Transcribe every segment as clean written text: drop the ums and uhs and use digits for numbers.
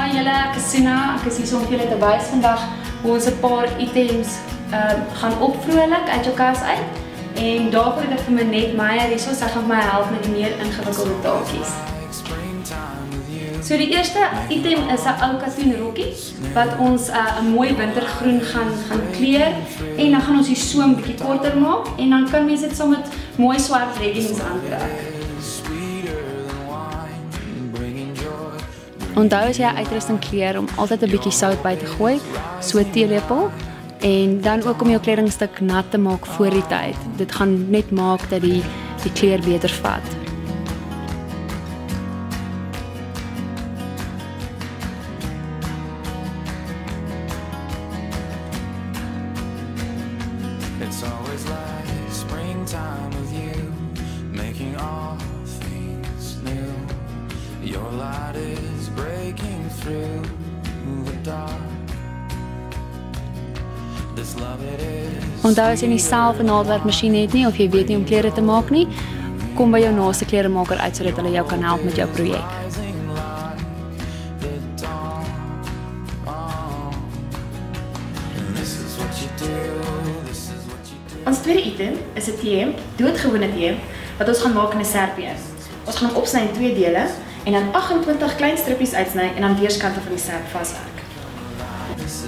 Hi julle, ek is Suna, ek is hier om vir julle te wys vandag hoe ons 'n paar items gaan opvrolik uit jou kas uit. En daarvoor het ek vir my net Meyer hierso, sy gaan my help met die meer ingewikkelde taakies. So die eerste item is 'n ou katoen rokkie wat ons 'n mooi wintergroen gaan kleur en dan gaan ons die soem bietjie korter maak en dan kan mense dit saam met mooi swart leggings aantrek. Onthou as jy uitrusting kleur om altyd 'n bietjie sout by te gooi, so 'n teelepel. En dan ook om jou kledingstuk nat te maak voor die tyd. Dit gaan net maak dat die kleur beter vat. It's always like springtime with you, making all things new. Your light is breaking through the dark. Onthou as jy nie self 'n naaldwerkmasjien het nie of jy weet nie om klere te maak nie, kom by jou naaste kleremaker uit sodat hulle jou kan help met jou projek. Ons tweede item is 'n T-hemp, doodgewone T-hemp, wat ons gaan maak in 'n serpie. Ons gaan hom opsny in 2 dele en dan 28 klein strippies uitsny en aan weerskante van die serp vaswerk. This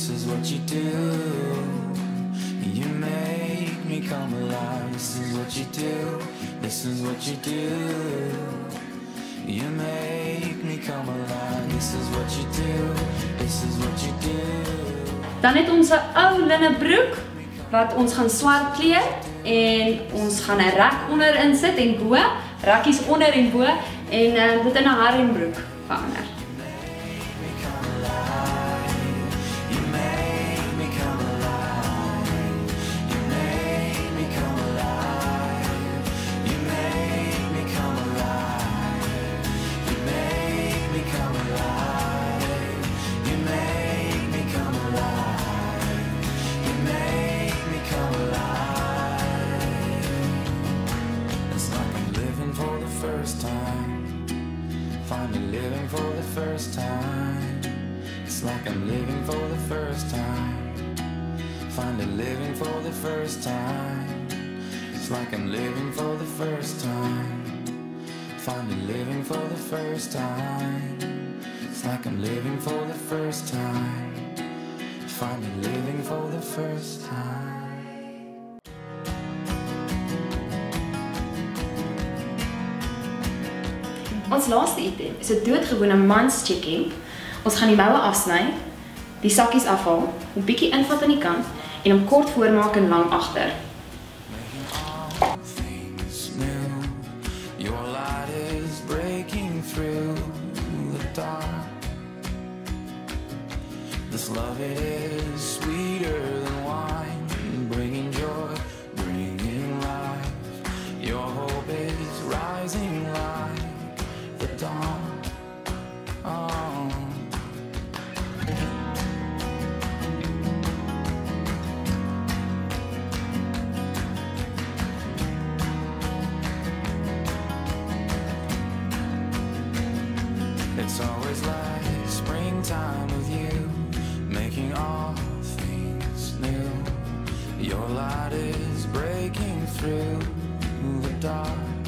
is what you do. You make me come alive. This is what you do. This is what you do. You make me come alive. This is what you do. This is what you do. Dan het ons 'n ou linne broek wat ons gaan swart kleur en ons gaan 'n rek onder insit en bo, rakkies onder en bo en dit in 'n harembroek verander. Finally living for the first time. It's like I'm living for the first time. Finally living for the first time. It's like I'm living for the first time. Finally living for the first time. It's like I'm living for the first time. Finally living for the first time. Ons laaste item is 'n doodgewone mans checking. Ons gaan die moue afsny, die sakkies afhaal, 'n bietjie invat aan die kant en hom kort voormaak en lang agter. This love is sweeter than wine, bringing joy, bringing life. Your hope is rising like the dawn. Oh. It's always like springtime with you, making all things new. Your light is breaking through the dark.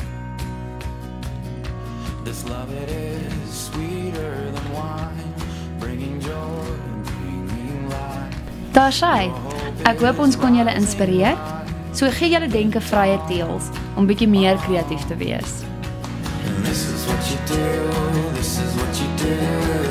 This love, it is sweeter than wine, bringing joy, bringing life. Daar sy. Ek hoop ons kon julle inspireer. So gee julle denke vrye teels om bietjie meer kreatief te wees. And this is what you do, this is what you do.